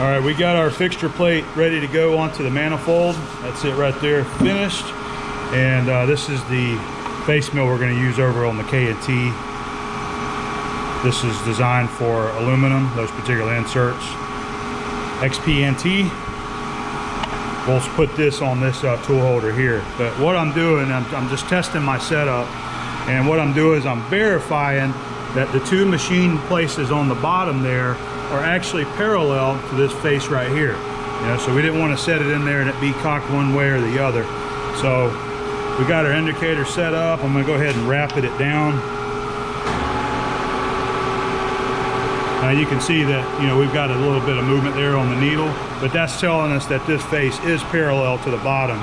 All right, we got our fixture plate ready to go onto the manifold. That's it right there, finished. And this is the face mill we're going to use over on the K&T. This is designed for aluminum, those particular inserts. XP&T. We'll put this on this tool holder here. But what I'm doing, I'm just testing my setup. And what I'm doing is I'm verifying that the two machine places on the bottom there are actually parallel to this face right here. You know, so we didn't want to set it in there and it be cocked one way or the other. So we got our indicator set up. I'm going to go ahead and rapid it down. Now you can see that, you know, we've got a little bit of movement there on the needle, but that's telling us that this face is parallel to the bottom.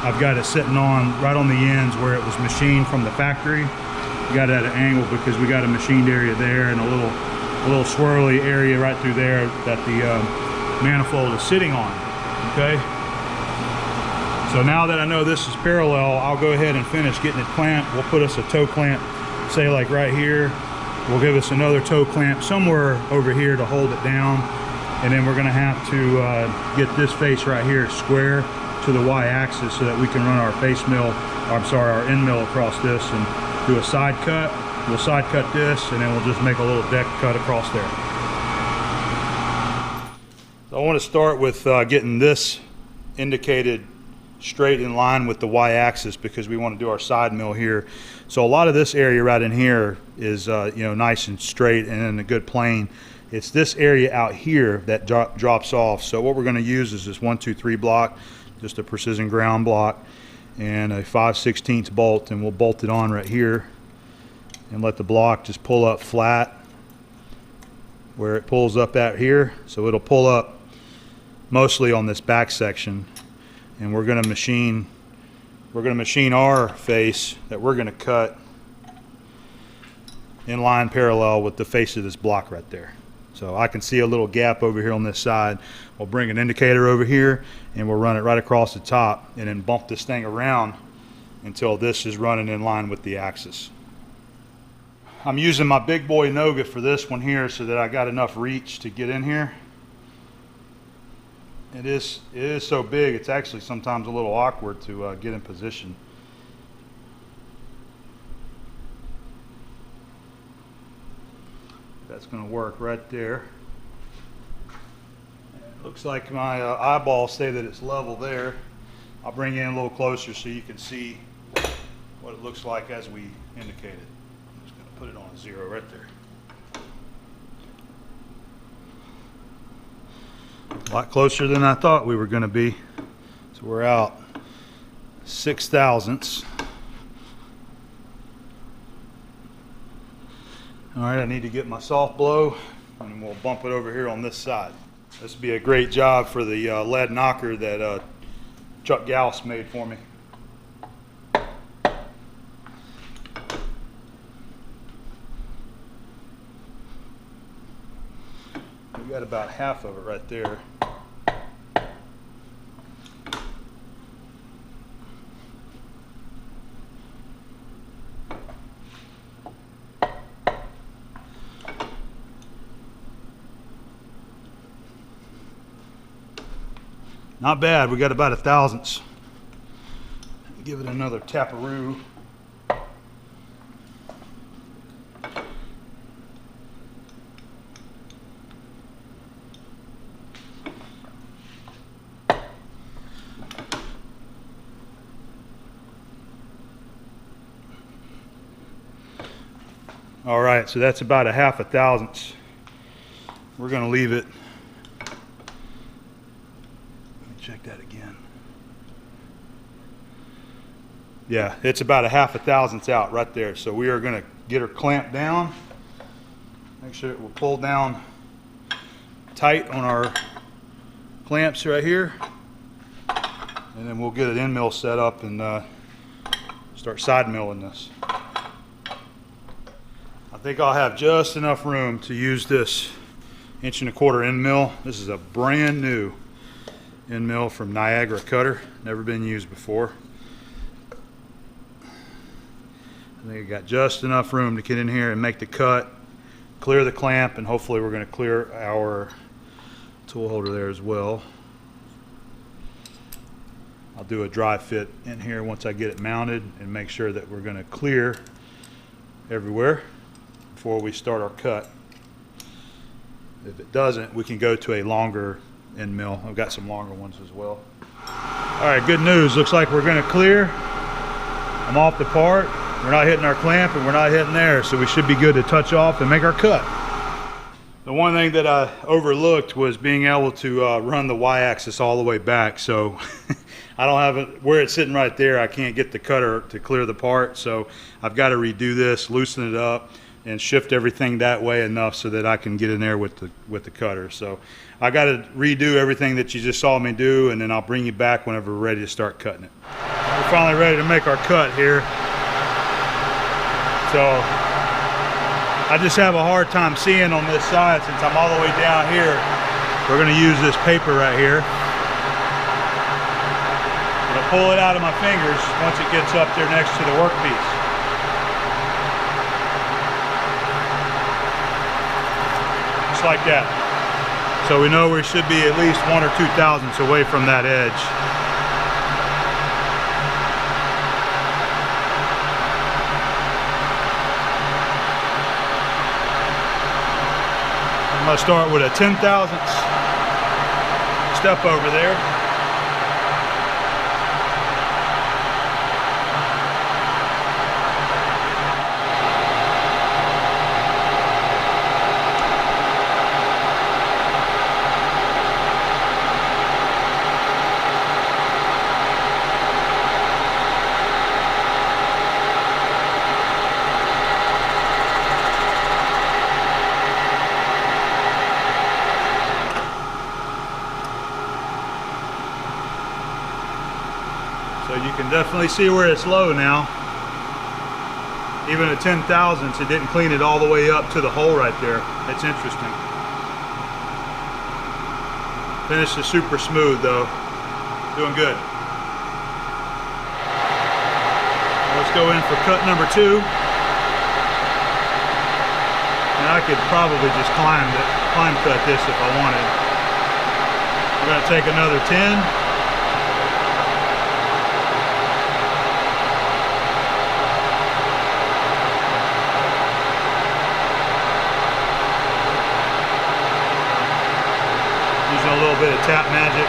I've got it sitting on right on the ends where it was machined from the factory. We got it at an angle because we got a machined area there and a little swirly area right through there that the manifold is sitting on. Okay, so now that I know this is parallel, I'll go ahead and finish getting it clamped. We'll put us a toe clamp, say like right here. We'll give us another toe clamp somewhere over here to hold it down, and then we're going to have to get this face right here square to the y-axis so that we can run our face mill, our end mill across this and do a side cut. We'll side cut this, and then we'll just make a little deck cut across there. So I want to start with getting this indicated straight in line with the y-axis because we want to do our side mill here. So a lot of this area right in here is you know, nice and straight and in a good plane. It's this area out here that drops off. So what we're going to use is this 1-2-3 block, just a precision ground block, and a 5/16 bolt, and we'll bolt it on right here and let the block just pull up flat where it pulls up at here. So it'll pull up mostly on this back section, and we're going to machine our face that we're going to cut in line parallel with the face of this block right there. So I can see a little gap over here on this side. We'll bring an indicator over here and we'll run it right across the top and then bump this thing around until this is running in line with the axis. I'm using my big boy Noga for this one here so that I got enough reach to get in here. It is so big, it's actually sometimes a little awkward to get in position. That's going to work right there. It looks like my eyeballs say that it's level there. I'll bring you in a little closer so you can see what it looks like as we indicated. I'm just going to put it on 0 right there. A lot closer than I thought we were going to be. So we're out 6 thousandths. All right, I need to get my soft blow and we'll bump it over here on this side. This would be a great job for the lead knocker that Chuck Gauss made for me. We got about half of it right there. Not bad, we got about 1 thousandths. Give it another taparoo. All right, so that's about 1/2 thousandths. We're going to leave it. Check that again. Yeah, it's about 1/2 thousandths out right there. So we are going to get her clamped down. Make sure it will pull down tight on our clamps right here. And then we'll get an end mill set up and start side milling this. I think I'll have just enough room to use this 1¼ end mill. This is a brand new end mill from Niagara Cutter, never been used before. I think I got just enough room to get in here and make the cut, clear the clamp, and hopefully we're going to clear our tool holder there as well. I'll do a dry fit in here once I get it mounted and make sure that we're going to clear everywhere before we start our cut. If it doesn't, we can go to a longer end mill. I've got some longer ones as well. All right, good news. Looks like we're going to clear. I'm off the part. We're not hitting our clamp and we're not hitting there, so we should be good to touch off and make our cut. The one thing that I overlooked was being able to run the Y-axis all the way back. So I don't have it where it's sitting right there. I can't get the cutter to clear the part, so I've got to redo this, loosen it up, and shift everything that way enough so that I can get in there with the cutter. So I got to redo everything that you just saw me do, and then I'll bring you back whenever we're ready to start cutting it. We're finally ready to make our cut here. So I just have a hard time seeing on this side since I'm all the way down here. We're going to use this paper right here. I'm going to pull it out of my fingers once it gets up there next to the workpiece. Just like that. So we know we should be at least 1 or 2 thousandths away from that edge. I'm going to start with a 10 thousandths step over there. So you can definitely see where it's low now. Even at 10 thousandths, it didn't clean it all the way up to the hole right there. That's interesting. Finish is super smooth though. Doing good. Let's go in for cut number 2. And I could probably just climb cut this if I wanted. We're going to take another 10. A little bit of tap magic.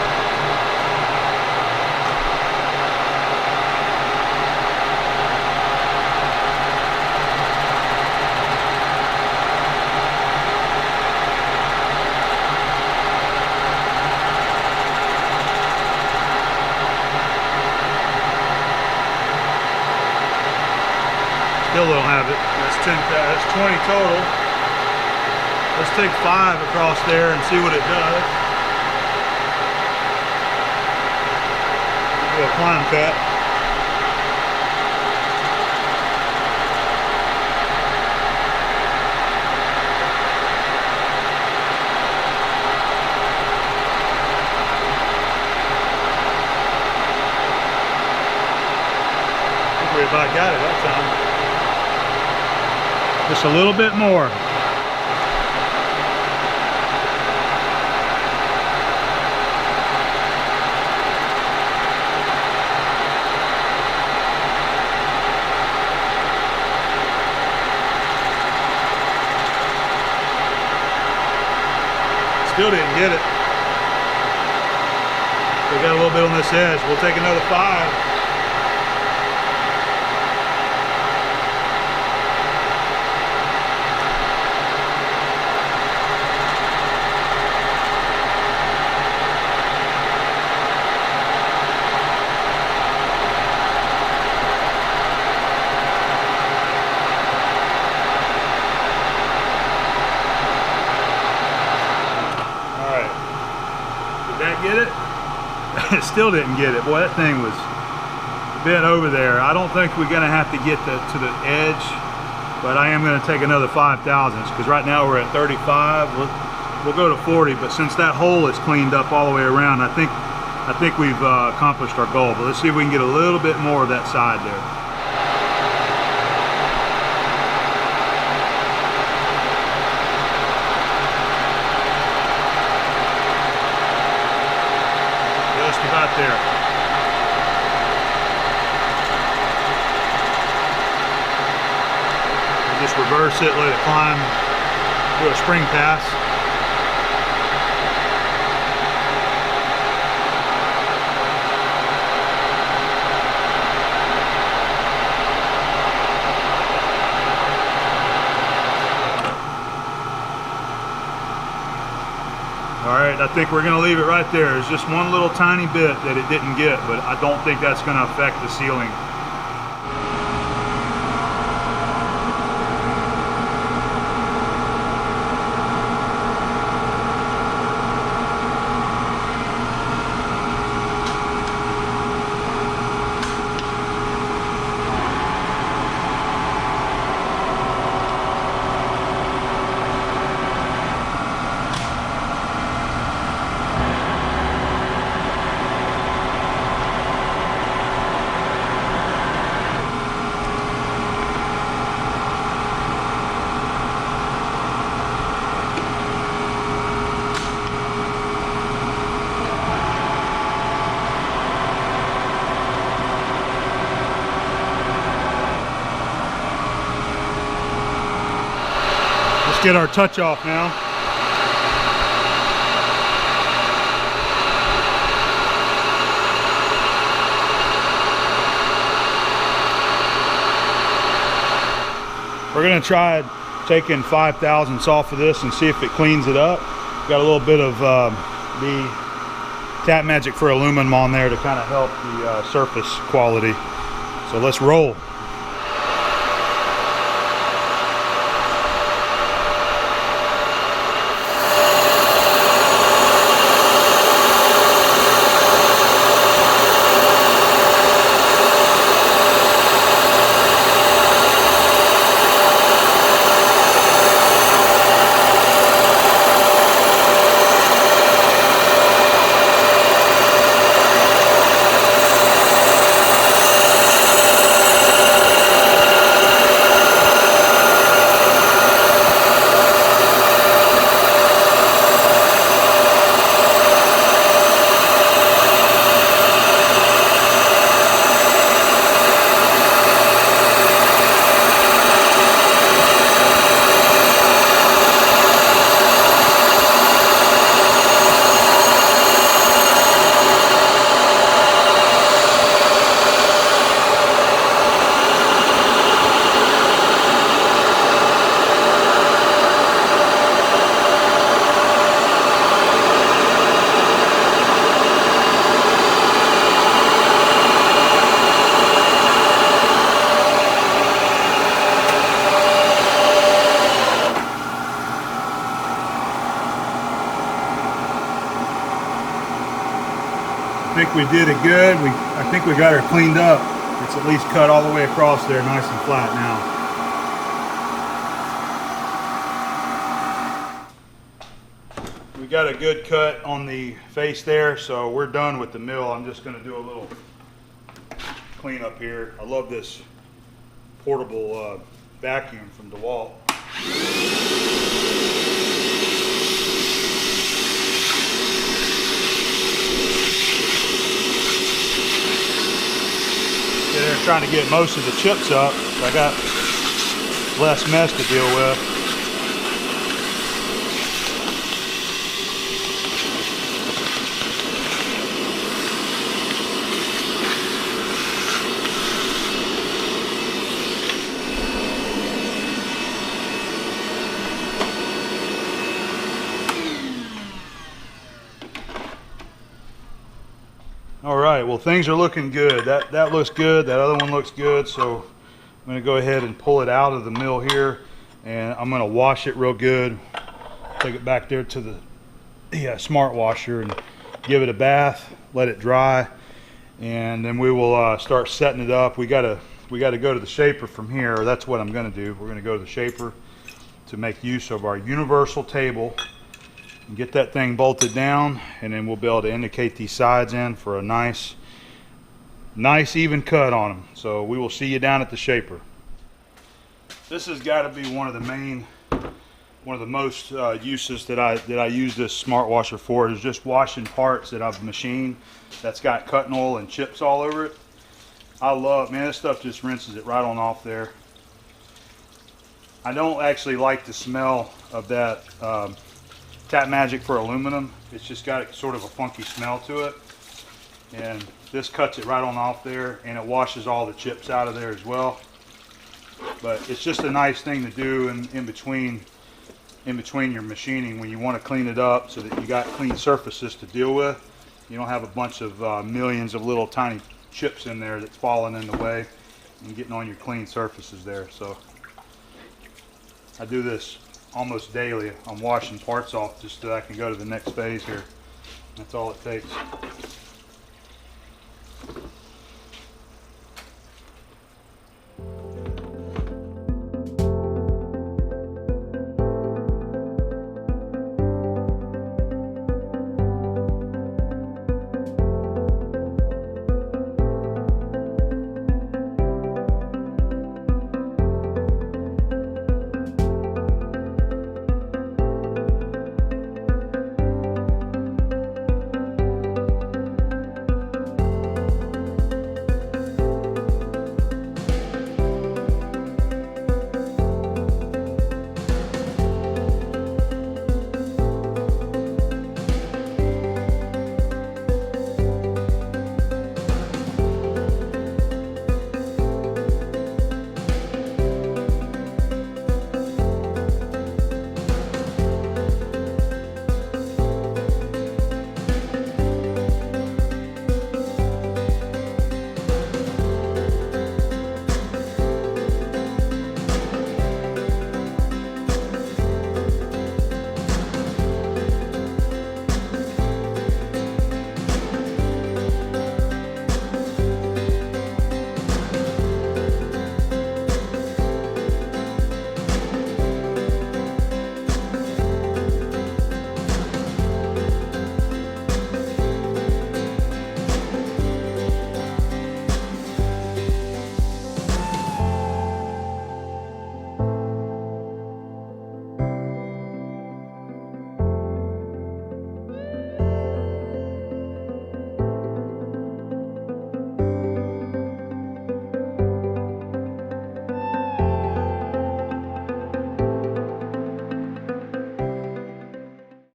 Still don't have it. That's 10. That's 20 total. Let's take 5 across there and see what it does. A climb cut. I think we about got it that time. Just a little bit more. Still didn't get it. We got a little bit on this edge. We'll take another 5. Get it? It still didn't get it. Boy, that thing was bent over there. I don't think we're going to have to get to the edge, but I am going to take another 5 thousandths because right now we're at 35. We'll go to 40, but since that hole is cleaned up all the way around, I think we've accomplished our goal. But let's see if we can get a little bit more of that side there. about there. Just reverse it, let it climb, do a spring pass. All right, I think we're gonna leave it right there. There's just one little tiny bit that it didn't get, but I don't think that's gonna affect the sealing. Get our touch off now. We're gonna try taking 5/1000ths off of this and see if it cleans it up. Got a little bit of the Tap Magic for aluminum on there to kind of help the surface quality. So let's roll. I think we did it good. I think we got her cleaned up. It's at least cut all the way across there, nice and flat now. We got a good cut on the face there, so we're done with the mill. I'm just going to do a little cleanup here. I love this portable vacuum from DeWalt. They're trying to get most of the chips up, so I got less mess to deal with. All right, well, things are looking good. That looks good. That other one looks good. So I'm going to go ahead and pull it out of the mill here, and I'm going to wash it real good. Take it back there to the smart washer and give it a bath, let it dry, and then we will start setting it up. We got to go to the shaper from here. That's what I'm going to do. We're going to go to the shaper to make use of our universal table. Get that thing bolted down, and then we'll be able to indicate these sides in for a nice even cut on them. So we will see you down at the shaper. This has got to be one of the main one of the most uses that I use this smart washer for is just washing parts that I've machined that's got cutting oil and chips all over it. I love, man, this stuff just rinses it right on off there. I don't actually like the smell of that Tap Magic for aluminum. It's just got sort of a funky smell to it, and this cuts it right on off there, and it washes all the chips out of there as well. But it's just a nice thing to do in between your machining when you want to clean it up so that you got clean surfaces to deal with. You don't have a bunch of millions of little tiny chips in there that's falling in the way and getting on your clean surfaces there. So I do this almost daily. I'm washing parts off just so I can go to the next phase here. That's all it takes.